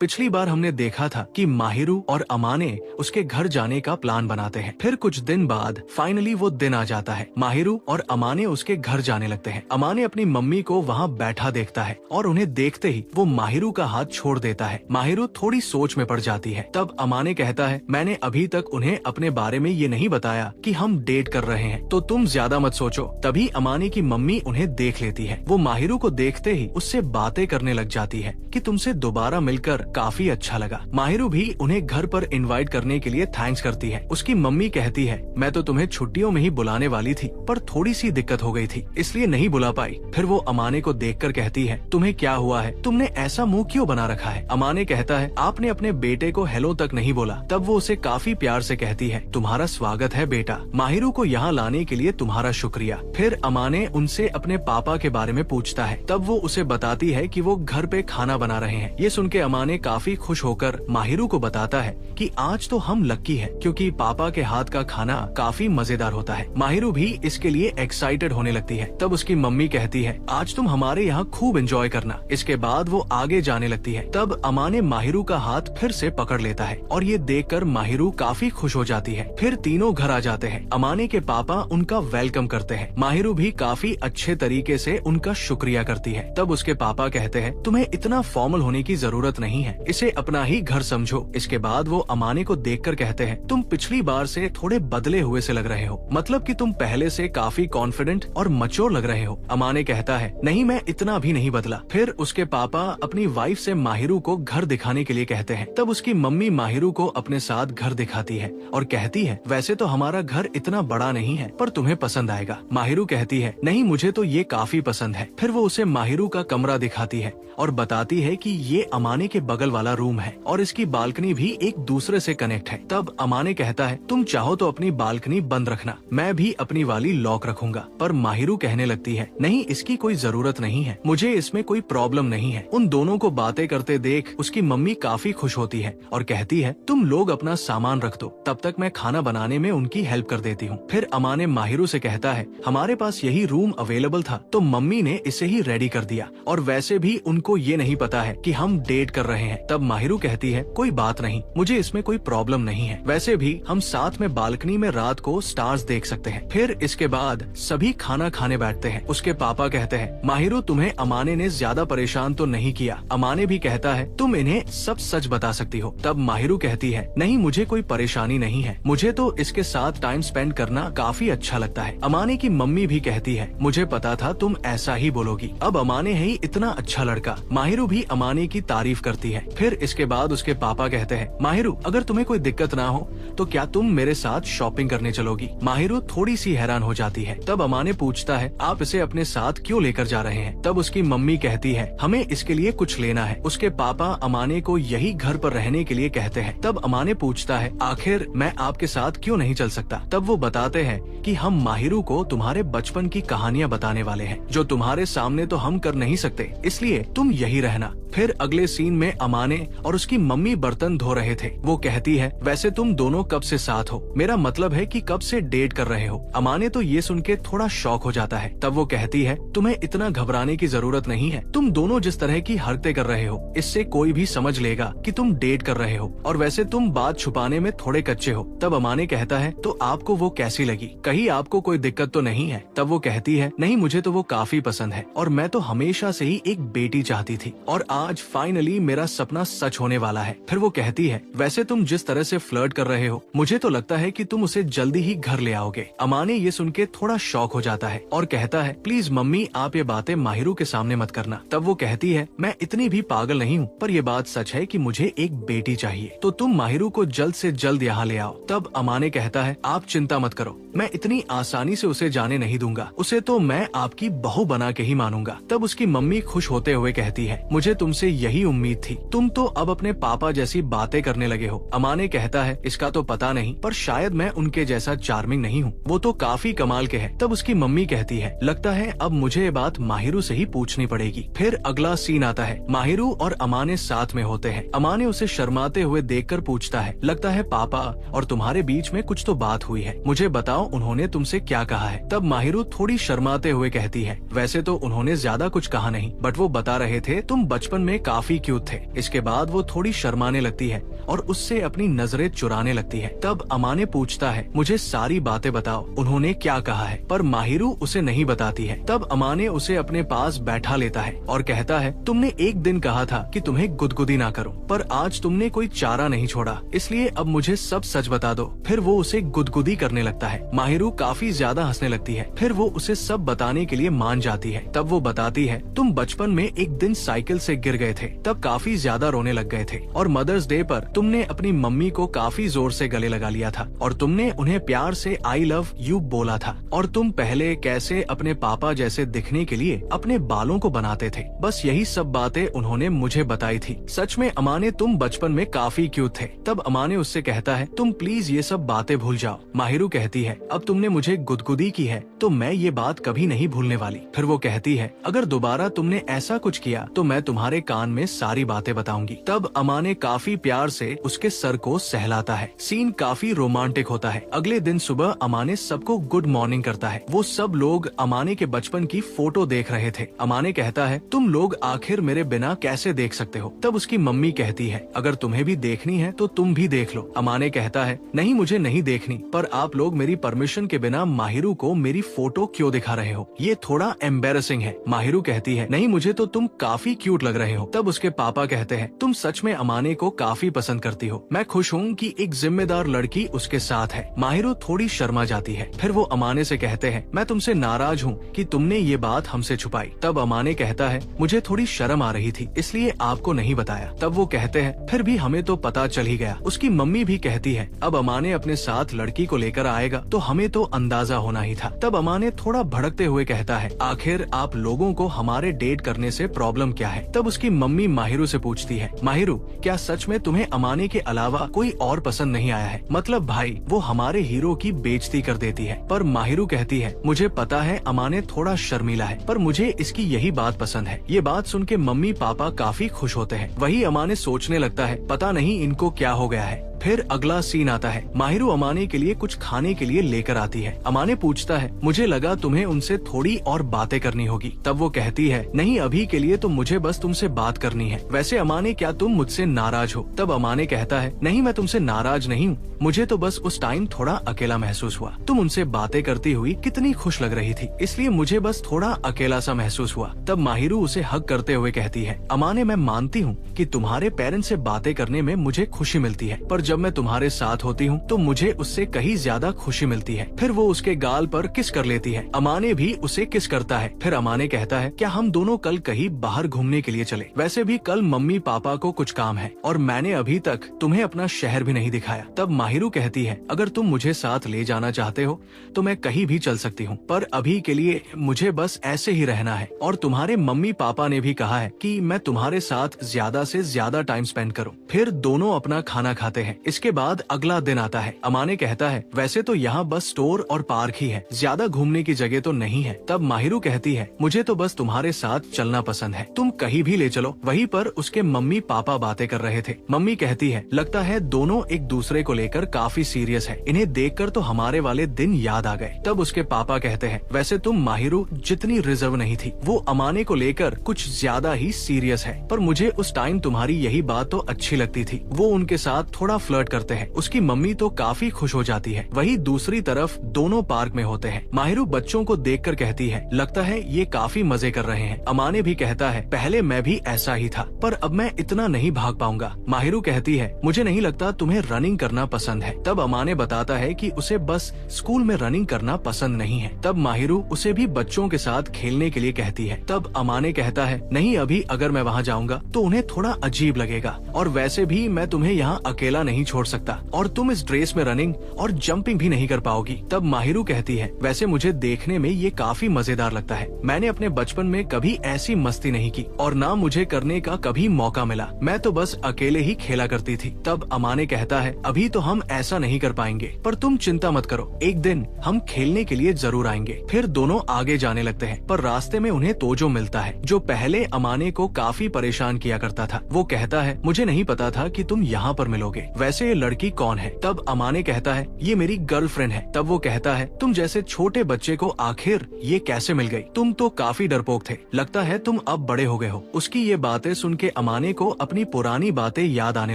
पिछली बार हमने देखा था कि माहिरू और अमाने उसके घर जाने का प्लान बनाते हैं। फिर कुछ दिन बाद फाइनली वो दिन आ जाता है। माहिरू और अमाने उसके घर जाने लगते हैं। अमाने अपनी मम्मी को वहाँ बैठा देखता है और उन्हें देखते ही वो माहिरू का हाथ छोड़ देता है। माहिरू थोड़ी सोच में पड़ जाती है। तब अमाने कहता है, मैंने अभी तक उन्हें अपने बारे में ये नहीं बताया कि हम डेट कर रहे हैं, तो तुम ज्यादा मत सोचो। तभी अमाने की मम्मी उन्हें देख लेती है। वो माहिरू को देखते ही उससे बातें करने लग जाती है कि तुमसे दोबारा मिलकर काफी अच्छा लगा। माहिरू भी उन्हें घर पर इनवाइट करने के लिए थैंक्स करती है। उसकी मम्मी कहती है, मैं तो तुम्हें छुट्टियों में ही बुलाने वाली थी, पर थोड़ी सी दिक्कत हो गई थी, इसलिए नहीं बुला पाई। फिर वो अमाने को देखकर कहती है, तुम्हें क्या हुआ है? तुमने ऐसा मुंह क्यों बना रखा है? अमाने कहता है, आपने अपने बेटे को हेलो तक नहीं बोला। तब वो उसे काफी प्यार से कहती है, तुम्हारा स्वागत है बेटा, माहिरू को यहाँ लाने के लिए तुम्हारा शुक्रिया। फिर अमाने उनसे अपने पापा के बारे में पूछता है। तब वो उसे बताती है कि वो घर पे खाना बना रहे हैं। ये सुन के अमाने काफी खुश होकर माहिरू को बताता है कि आज तो हम लक्की हैं, क्योंकि पापा के हाथ का खाना काफी मजेदार होता है। माहिरू भी इसके लिए एक्साइटेड होने लगती है। तब उसकी मम्मी कहती है, आज तुम हमारे यहाँ खूब एंजॉय करना। इसके बाद वो आगे जाने लगती है। तब अमाने माहिरू का हाथ फिर से पकड़ लेता है और ये देखकर माहिरू काफी खुश हो जाती है। फिर तीनों घर आ जाते हैं। अमाने के पापा उनका वेलकम करते हैं। माहिरू भी काफी अच्छे तरीके से उनका शुक्रिया करती है। तब उसके पापा कहते हैं, तुम्हें इतना फॉर्मल होने की जरूरत नहीं है, इसे अपना ही घर समझो। इसके बाद वो अमाने को देखकर कहते हैं, तुम पिछली बार से थोड़े बदले हुए से लग रहे हो, मतलब कि तुम पहले से काफी कॉन्फिडेंट और मैच्योर लग रहे हो। अमाने कहता है, नहीं, मैं इतना भी नहीं बदला। फिर उसके पापा अपनी वाइफ से माहिरू को घर दिखाने के लिए कहते हैं। तब उसकी मम्मी माहिरू को अपने साथ घर दिखाती है और कहती है, वैसे तो हमारा घर इतना बड़ा नहीं है, पर तुम्हें पसंद आएगा। माहिरू कहती है, नहीं, मुझे तो ये काफी पसंद है। फिर वो उसे माहिरू का कमरा दिखाती है और बताती है कि ये अमाने के बगल वाला रूम है और इसकी बालकनी भी एक दूसरे से कनेक्ट है। तब अमाने कहता है, तुम चाहो तो अपनी बालकनी बंद रखना, मैं भी अपनी वाली लॉक रखूंगा। पर माहिरू कहने लगती है, नहीं, इसकी कोई जरूरत नहीं है, मुझे इसमें कोई प्रॉब्लम नहीं है। उन दोनों को बातें करते देख उसकी मम्मी काफी खुश होती है और कहती है, तुम लोग अपना सामान रख दो, तब तक मैं खाना बनाने में उनकी हेल्प कर देती हूँ। फिर अमाने माहिरू से कहता है, हमारे पास यही रूम अवेलेबल था, तो मम्मी ने इसे ही रेडी कर दिया, और वैसे भी उनको ये नहीं पता है कि हम डेट कर रहे हैं। तब माहिरू कहती है, कोई बात नहीं, मुझे इसमें कोई प्रॉब्लम नहीं है, वैसे भी हम साथ में बालकनी में रात को स्टार्स देख सकते हैं। फिर इसके बाद सभी खाना खाने बैठते हैं। उसके पापा कहते हैं, माहिरू, तुम्हें अमाने ने ज्यादा परेशान तो नहीं किया? अमाने भी कहता है, तुम इन्हें सब सच बता सकती हो। तब माहिरू कहती है, नहीं, मुझे कोई परेशानी नहीं है, मुझे तो इसके साथ टाइम स्पेंड करना काफी अच्छा लगता है। अमाने की मम्मी भी कहती है, मुझे पता था तुम ऐसा ही बोलोगी, अब अमाने है ही इतना अच्छा लड़का। माहिरू भी अमाने की तारीफ करती है। फिर इसके बाद उसके पापा कहते हैं, माहिरू, अगर तुम्हें कोई दिक्कत ना हो तो क्या तुम मेरे साथ शॉपिंग करने चलोगी? माहिरू थोड़ी सी हैरान हो जाती है। तब अमाने पूछता है, आप इसे अपने साथ क्यों लेकर जा रहे हैं? तब उसकी मम्मी कहती है, हमें इसके लिए कुछ लेना है। उसके पापा अमाने को यही घर पर रहने के लिए कहते हैं। तब अमाने पूछता है, आखिर मैं आपके साथ क्यों नहीं चल सकता? तब वो बताते हैं कि हम माहिरू को तुम्हारे बचपन की कहानियाँ बताने वाले हैं, जो तुम्हारे सामने तो हम कर नहीं सकते, इसलिए तुम यही रहना। फिर अगले सीन में अमाने और उसकी मम्मी बर्तन धो रहे थे। वो कहती है, वैसे तुम दोनों कब से साथ हो? मेरा मतलब है कि कब से डेट कर रहे हो? अमाने तो ये सुन के थोड़ा शॉक हो जाता है। तब वो कहती है, तुम्हें इतना घबराने की जरूरत नहीं है, तुम दोनों जिस तरह की हरकतें कर रहे हो, इससे कोई भी समझ लेगा कि तुम डेट कर रहे हो, और वैसे तुम बात छुपाने में थोड़े कच्चे हो। तब अमाने कहता है, तो आपको वो कैसी लगी? कहीं आपको कोई दिक्कत तो नहीं है? तब वो कहती है, नहीं, मुझे तो वो काफी पसंद है, और मैं तो हमेशा से ही एक बेटी चाहती थी, और आज फाइनली मेरा सपना सच होने वाला है। फिर वो कहती है, वैसे तुम जिस तरह से फ्लर्ट कर रहे हो, मुझे तो लगता है कि तुम उसे जल्दी ही घर ले आओगे। अमाने ये सुन के थोड़ा शॉक हो जाता है और कहता है, प्लीज मम्मी, आप ये बातें माहिरू के सामने मत करना। तब वो कहती है, मैं इतनी भी पागल नहीं हूँ, पर ये बात सच है कि मुझे एक बेटी चाहिए, तो तुम माहिरू को जल्द से जल्द यहाँ ले आओ। तब अमाने कहता है, आप चिंता मत करो, मैं इतनी आसानी से उसे जाने नहीं दूंगा, उसे तो मैं आपकी बहू बना के ही मानूंगा। तब उसकी मम्मी खुश होते हुए कहती है, मुझे तुमसे यही उम्मीद थी, तुम तो अब अपने पापा जैसी बातें करने लगे हो। अमाने कहता है, इसका तो पता नहीं, पर शायद मैं उनके जैसा चार्मिंग नहीं हूँ, वो तो काफी कमाल के हैं। तब उसकी मम्मी कहती है, लगता है अब मुझे ये बात माहिरू से ही पूछनी पड़ेगी। फिर अगला सीन आता है, माहिरू और अमाने साथ में होते हैं। अमाने उसे शर्माते हुए देखकर पूछता है, लगता है पापा और तुम्हारे बीच में कुछ तो बात हुई है, मुझे बताओ उन्होंने तुमसे क्या कहा है? तब माहिरू थोड़ी शर्माते हुए कहती है, वैसे तो उन्होंने ज्यादा कुछ कहा नहीं, बट वो बता रहे थे तुम बचपन में काफी क्यूट थे, इसके बाद वो थोड़ी शर्माने लगती है और उससे अपनी नजरें चुराने लगती है। तब अमाने पूछता है, मुझे सारी बातें बताओ, उन्होंने क्या कहा है? पर माहिरू उसे नहीं बताती है। तब अमाने उसे अपने पास बैठा लेता है और कहता है, तुमने एक दिन कहा था कि तुम्हें गुदगुदी ना करो, पर आज तुमने कोई चारा नहीं छोड़ा, इसलिए अब मुझे सब सच बता दो। फिर वो उसे गुदगुदी करने लगता है। माहिरू काफी ज्यादा हंसने लगती है। फिर वो उसे सब बताने के लिए मान जाती है। तब वो बताती है, तुम बचपन में एक दिन साइकिल से गिर गए थे, तब काफी ज्यादा रोने लग गए थे और मदर्स डे पर तुमने अपनी मम्मी को काफी जोर से गले लगा लिया था और तुमने उन्हें प्यार से आई लव यू बोला था। और तुम पहले कैसे अपने पापा जैसे दिखने के लिए अपने बालों को बनाते थे। बस यही सब बातें उन्होंने मुझे बताई थी। सच में अमाने, तुम बचपन में काफी क्यूट थे। तब अमाने उससे कहता है, तुम प्लीज ये सब बातें भूल जाओ। माहिरू कहती है, अब तुमने मुझे गुदगुदी की है तो मैं ये बात कभी नहीं भूलने वाली। फिर वो कहती है, अगर दोबारा तुमने ऐसा कुछ किया तो मैं तुम्हारे कान में सारी बातें बताऊंगी। तब अमाने काफी प्यार से उसके सर को सहलाता है। सीन काफी रोमांटिक होता है। अगले दिन सुबह अमाने सबको गुड मॉर्निंग करता है। वो सब लोग अमाने के बचपन की फोटो देख रहे थे। अमाने कहता है, तुम लोग आखिर मेरे बिना कैसे देख सकते हो? तब उसकी मम्मी कहती है, अगर तुम्हें भी देखनी है तो तुम भी देख लो। अमाने कहता है, नहीं मुझे नहीं देखनी, पर आप लोग मेरी परमिशन के बिना माहिरू को मेरी फोटो क्यों दिखा रहे हो? ये थोड़ा एम्बेरसिंग है। माहिरू कहती है, नहीं मुझे तो तुम काफी क्यूट लग रहे हो। तब उसके पापा कहते हैं, तुम सच में अमाने को काफी पसंद करती हो। मैं खुश हूँ कि एक जिम्मेदार लड़की उसके साथ है। माहिरू थोड़ी शर्मा जाती है। फिर वो अमाने से कहते हैं, मैं तुमसे नाराज हूँ कि तुमने ये बात हमसे छुपाई। तब अमाने कहता है, मुझे थोड़ी शर्म आ रही थी इसलिए आपको नहीं बताया। तब वो कहते हैं, फिर भी हमें तो पता चल ही गया। उसकी मम्मी भी कहती है, अब अमाने अपने साथ लड़की को लेकर आएगा तो हमें तो अंदाजा होना ही था। तब अमाने थोड़ा भड़कते हुए कहता है, आखिर आप लोगों को हमारे डेट करने से प्रॉब्लम क्या है? तब उसकी मम्मी माहिरू से पूछती है, माहिरू क्या सच में तुम्हें अमाने के अलावा कोई और पसंद नहीं आया है? मतलब भाई वो हमारे हीरो की बेइज्जती कर देती है। पर माहिरू कहती है, मुझे पता है अमाने थोड़ा शर्मीला है, पर मुझे इसकी यही बात पसंद है। ये बात सुन के मम्मी पापा काफी खुश होते हैं। वही अमाने सोचने लगता है, पता नहीं इनको क्या हो गया है। फिर अगला सीन आता है। माहिरू अमाने के लिए कुछ खाने के लिए लेकर आती है। अमाने पूछता है, मुझे लगा तुम्हें उनसे थोड़ी और बातें करनी होगी। तब वो कहती है, नहीं अभी के लिए तो मुझे बस तुमसे बात करनी है। वैसे अमाने क्या तुम मुझसे नाराज हो? तब अमाने कहता है, नहीं मैं तुमसे नाराज नहीं हूँ, मुझे तो बस उस टाइम थोड़ा अकेला महसूस हुआ। तुम उनसे बातें करती हुई कितनी खुश लग रही थी, इसलिए मुझे बस थोड़ा अकेला सा महसूस हुआ। तब माहिरू उसे हग करते हुए कहती है, अमाने मैं मानती हूँ कि तुम्हारे पेरेंट्स से बातें करने में मुझे खुशी मिलती है, पर जब मैं तुम्हारे साथ होती हूँ तो मुझे उससे कहीं ज्यादा खुशी मिलती है। फिर वो उसके गाल पर किस कर लेती है। अमाने भी उसे किस करता है। फिर अमाने कहता है, क्या हम दोनों कल कहीं बाहर घूमने के लिए चले? वैसे भी कल मम्मी पापा को कुछ काम है और मैंने अभी तक तुम्हें अपना शहर भी नहीं दिखाया। तब माहिरू कहती है, अगर तुम मुझे साथ ले जाना चाहते हो तो मैं कहीं भी चल सकती हूँ, पर अभी के लिए मुझे बस ऐसे ही रहना है। और तुम्हारे मम्मी पापा ने भी कहा है कि मैं तुम्हारे साथ ज्यादा से ज्यादा टाइम स्पेंड करूँ। फिर दोनों अपना खाना खाते हैं। इसके बाद अगला दिन आता है। अमाने कहता है, वैसे तो यहाँ बस स्टोर और पार्क ही है, ज्यादा घूमने की जगह तो नहीं है। तब माहिरू कहती है, मुझे तो बस तुम्हारे साथ चलना पसंद है, तुम कहीं भी ले चलो। वहीं पर उसके मम्मी पापा बातें कर रहे थे। मम्मी कहती है, लगता है दोनों एक दूसरे को लेकर काफी सीरियस है, इन्हें देखकर तो हमारे वाले दिन याद आ गए। तब उसके पापा कहते हैं, वैसे तुम माहिरू जितनी रिजर्व नहीं थी, वो अमाने को लेकर कुछ ज्यादा ही सीरियस है, पर मुझे उस टाइम तुम्हारी यही बात तो अच्छी लगती थी। वो उनके साथ थोड़ा फ्लर्ट करते हैं। उसकी मम्मी तो काफी खुश हो जाती है। वही दूसरी तरफ दोनों पार्क में होते हैं। माहिरू बच्चों को देखकर कहती है, लगता है ये काफी मजे कर रहे हैं। अमाने भी कहता है, पहले मैं भी ऐसा ही था, पर अब मैं इतना नहीं भाग पाऊंगा। माहिरू कहती है, मुझे नहीं लगता तुम्हें रनिंग करना पसंद है। तब अमाने बताता है कि उसे बस स्कूल में रनिंग करना पसंद नहीं है। तब माहिरू उसे भी बच्चों के साथ खेलने के लिए कहती है। तब अमाने कहता है, नहीं अभी अगर मैं वहाँ जाऊंगा तो उन्हें थोड़ा अजीब लगेगा, और वैसे भी मैं तुम्हें यहाँ अकेला नहीं छोड़ सकता, और तुम इस ड्रेस में रनिंग और जंपिंग भी नहीं कर पाओगी। तब माहिरू कहती है, वैसे मुझे देखने में ये काफी मजेदार लगता है, मैंने अपने बचपन में कभी ऐसी मस्ती नहीं की और ना मुझे करने का कभी मौका मिला, मैं तो बस अकेले ही खेला करती थी। तब अमाने कहता है, अभी तो हम ऐसा नहीं कर पाएंगे, पर तुम चिंता मत करो, एक दिन हम खेलने के लिए जरूर आएंगे। फिर दोनों आगे जाने लगते हैं, पर रास्ते में उन्हें तोजो मिलता है, जो पहले अमाने को काफी परेशान किया करता था। वो कहता है, मुझे नहीं पता था कि तुम यहाँ पर मिलोगे। वैसे ये लड़की कौन है? तब अमाने कहता है ये मेरी गर्लफ्रेंड है। तब वो कहता है तुम जैसे छोटे बच्चे को आखिर ये कैसे मिल गई? तुम तो काफी डरपोक थे, लगता है तुम अब बड़े हो गए हो। उसकी ये बातें सुन के अमाने को अपनी पुरानी बातें याद आने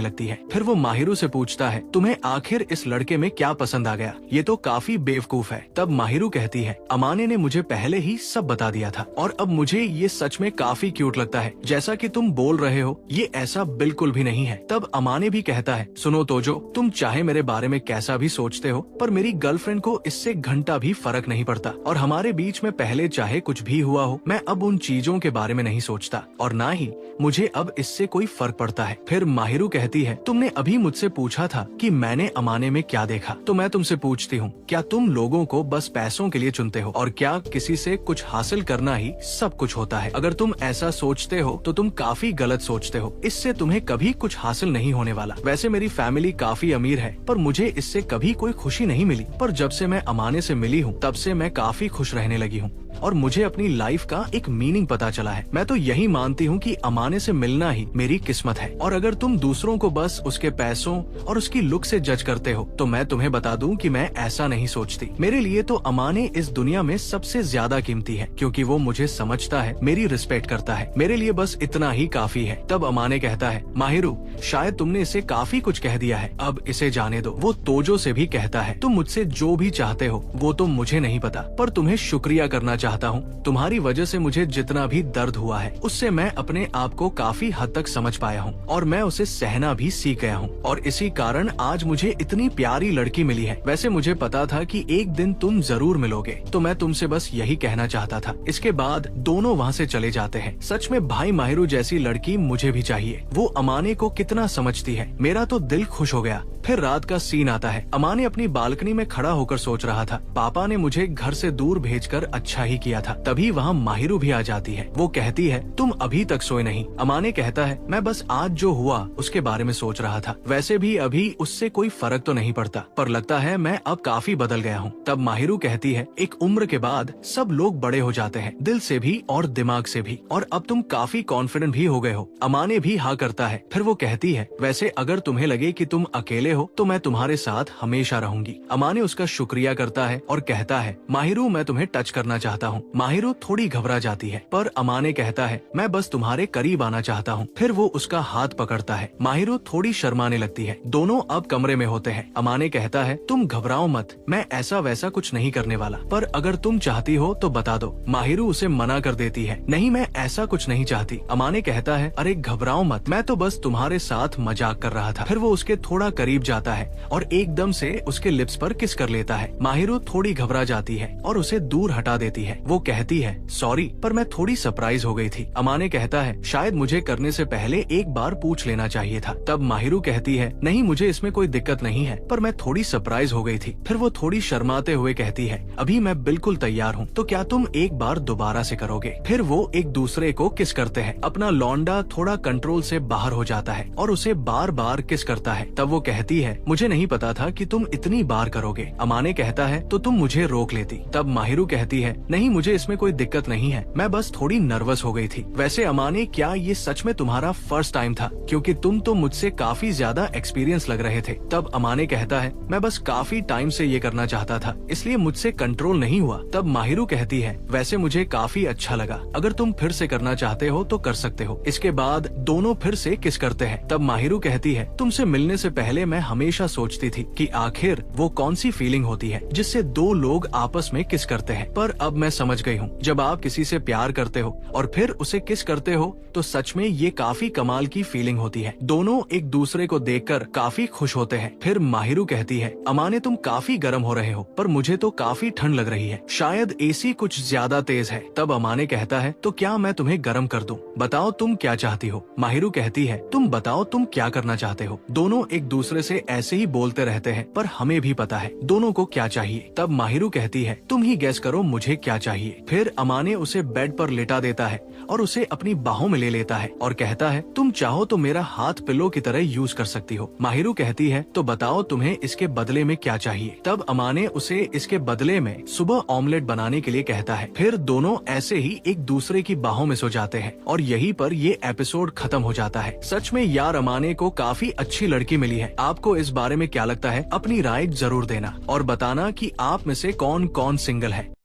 लगती है। फिर वो माहिरू से पूछता है तुम्हें आखिर इस लड़के में क्या पसंद आ गया? ये तो काफी बेवकूफ है। तब माहिरू कहती है अमाने ने मुझे पहले ही सब बता दिया था और अब मुझे ये सच में काफी क्यूट लगता है। जैसा कि तुम बोल रहे हो ये ऐसा बिल्कुल भी नहीं है। तब अमाने भी कहता है सुनो तोजो, तुम चाहे मेरे बारे में कैसा भी सोचते हो पर मेरी गर्लफ्रेंड को इससे घंटा भी फर्क नहीं पड़ता और हमारे बीच में पहले चाहे कुछ भी हुआ हो, मैं अब उन चीजों के बारे में नहीं सोचता और ना ही मुझे अब इससे कोई फर्क पड़ता है। फिर माहिरू कहती है तुमने अभी मुझसे पूछा था कि मैंने अमाने में क्या देखा, तो मैं तुमसे पूछती हूँ क्या तुम लोगों को बस पैसों के लिए चुनते हो और क्या किसी से कुछ हासिल करना ही सब कुछ होता है? अगर तुम ऐसा सोचते हो तो तुम काफी गलत सोचते हो। इससे तुम्हें कभी कुछ हासिल नहीं होने वाला। वैसे मेरी फैमिली काफी अमीर है पर मुझे इससे कभी कोई खुशी नहीं मिली, पर जब से मैं अमाने से मिली हूँ तब से मैं काफी खुश रहने लगी हूँ और मुझे अपनी लाइफ का एक मीनिंग पता चला है। मैं तो यही मानती हूँ कि अमाने से मिलना ही मेरी किस्मत है और अगर तुम दूसरों को बस उसके पैसों और उसकी लुक से जज करते हो तो मैं तुम्हें बता दूं कि मैं ऐसा नहीं सोचती। मेरे लिए तो अमाने इस दुनिया में सबसे ज्यादा कीमती है क्योंकि वो मुझे समझता है, मेरी रिस्पेक्ट करता है। मेरे लिए बस इतना ही काफी है। तब अमाने कहता है माहिरू शायद तुमने इसे काफी कुछ कह दिया है, अब इसे जाने दो। वो तोजो से भी कहता है तुम मुझसे जो भी चाहते हो वो तो मुझे नहीं पता, पर तुम्हें शुक्रिया करना चाहता हूँ। तुम्हारी वजह से मुझे जितना भी दर्द हुआ है उससे मैं अपने आप को काफी हद तक समझ पाया हूँ और मैं उसे सहना भी सीख गया हूँ और इसी कारण आज मुझे इतनी प्यारी लड़की मिली है। वैसे मुझे पता था कि एक दिन तुम जरूर मिलोगे, तो मैं तुमसे बस यही कहना चाहता था। इसके बाद दोनों वहाँ से चले जाते हैं। सच में भाई माहिरू जैसी लड़की मुझे भी चाहिए। वो अमाने को कितना समझती है, मेरा तो दिल खुश हो गया। फिर रात का सीन आता है। अमाने अपनी बालकनी में खड़ा होकर सोच रहा था पापा ने मुझे घर से दूर भेजकर अच्छा ही किया था। तभी वहाँ माहिरू भी आ जाती है। वो कहती है तुम अभी तक सोए नहीं? अमाने कहता है मैं बस आज जो हुआ उसके बारे में सोच रहा था। वैसे भी अभी उससे कोई फर्क तो नहीं पड़ता, पर लगता है मैं अब काफी बदल गया हूँ। तब माहिरू कहती है एक उम्र के बाद सब लोग बड़े हो जाते हैं, दिल से भी और दिमाग से भी, और अब तुम काफी कॉन्फिडेंट भी हो गए हो। अमाने भी हाँ करता है। फिर वो कहती है वैसे अगर तुम्हें लगे कि तुम अकेले हो तो मैं तुम्हारे साथ हमेशा रहूंगी। अमाने उसका शुक्रिया करता है और कहता है माहिरू मैं तुम्हें टच करना चाहता हूँ। माहिरू थोड़ी घबरा जाती है पर अमाने कहता है मैं बस तुम्हारे करीब आना चाहता हूँ। फिर वो उसका हाथ पकड़ता है। माहिरू थोड़ी शर्माने लगती है। दोनों अब कमरे में होते हैं। अमाने कहता है तुम घबराओ मत, मैं ऐसा वैसा कुछ नहीं करने वाला, पर अगर तुम चाहती हो तो बता दो। माहिरू उसे मना कर देती है नहीं मैं ऐसा कुछ नहीं चाहती। अमाने कहता है अरे घबराओ मत, मैं तो बस तुम्हारे साथ मजाक कर रहा था। फिर वो उसके थोड़ा करीब जाता है और एकदम से उसके लिप्स पर किस कर लेता है। माहिरू थोड़ी घबरा जाती है और उसे दूर हटा देती है। वो कहती है सॉरी पर मैं थोड़ी सरप्राइज हो गई थी। अमाने कहता है शायद मुझे करने से पहले एक बार पूछ लेना चाहिए था। तब माहिरू कहती है नहीं मुझे इसमें कोई दिक्कत नहीं है, पर मैं थोड़ी सरप्राइज हो गई थी। फिर वो थोड़ी शर्माते हुए कहती है अभी मैं बिल्कुल तैयार हूँ, तो क्या तुम एक बार दोबारा से करोगे? फिर वो एक दूसरे को किस करते हैं। अपना लौंडा थोड़ा कंट्रोल से बाहर हो जाता है और उसे बार बार किस करता है। तब वो कहती है मुझे नहीं पता था कि तुम इतनी बार करोगे। अमाने कहता है तो तुम मुझे रोक लेती। तब माहिरू कहती है नहीं मुझे इसमें कोई दिक्कत नहीं है, मैं बस थोड़ी नर्वस हो गई थी। वैसे अमाने क्या ये सच में तुम्हारा फर्स्ट टाइम था, क्योंकि तुम तो मुझसे काफी ज्यादा एक्सपीरियंस लग रहे थे। तब अमाने कहता है मैं बस काफी टाइम से ये करना चाहता था, इसलिए मुझसे कंट्रोल नहीं हुआ। तब माहिरू कहती है वैसे मुझे काफी अच्छा लगा, अगर तुम फिर से करना चाहते हो तो कर सकते हो। इसके बाद दोनों फिर से किस करते हैं। तब माहिरू कहती है तुमसे मिलने से पहले मैं हमेशा सोचती थी कि आखिर वो कौन सी फीलिंग होती है जिससे दो लोग आपस में किस करते हैं, पर अब मैं समझ गई हूँ। जब आप किसी से प्यार करते हो और फिर उसे किस करते हो तो सच में ये काफी कमाल की फीलिंग होती है। दोनों एक दूसरे को देखकर काफी खुश होते हैं। फिर माहिरू कहती है अमाने तुम काफी गर्म हो रहे हो, पर मुझे तो काफी ठंड लग रही है, शायद एसी कुछ ज्यादा तेज है। तब अमाने कहता है तो क्या मैं तुम्हें गर्म कर दूं? बताओ तुम क्या चाहती हो? माहिरू कहती है तुम बताओ तुम क्या करना चाहते हो? दोनों एक दूसरे से ऐसे ही बोलते रहते हैं, पर हमें भी पता है दोनों को क्या चाहिए। तब माहिरू कहती है तुम ही गेस करो मुझे क्या चाहिए। फिर अमाने उसे बेड पर लेटा देता है और उसे अपनी बाहों में ले लेता है और कहता है तुम चाहो तो मेरा हाथ पिलो की तरह यूज कर सकती हो। माहिरू कहती है तो बताओ तुम्हें इसके बदले में क्या चाहिए। तब अमाने उसे इसके बदले में सुबह ऑमलेट बनाने के लिए कहता है। फिर दोनों ऐसे ही एक दूसरे की बाहों में सो जाते हैं और यहीं पर ये एपिसोड खत्म हो जाता है। सच में यार अमाने को काफी अच्छी लड़की मिली है। आप आपको इस बारे में क्या लगता है? अपनी राय जरूर देना और बताना कि आप में से कौन कौन सिंगल है।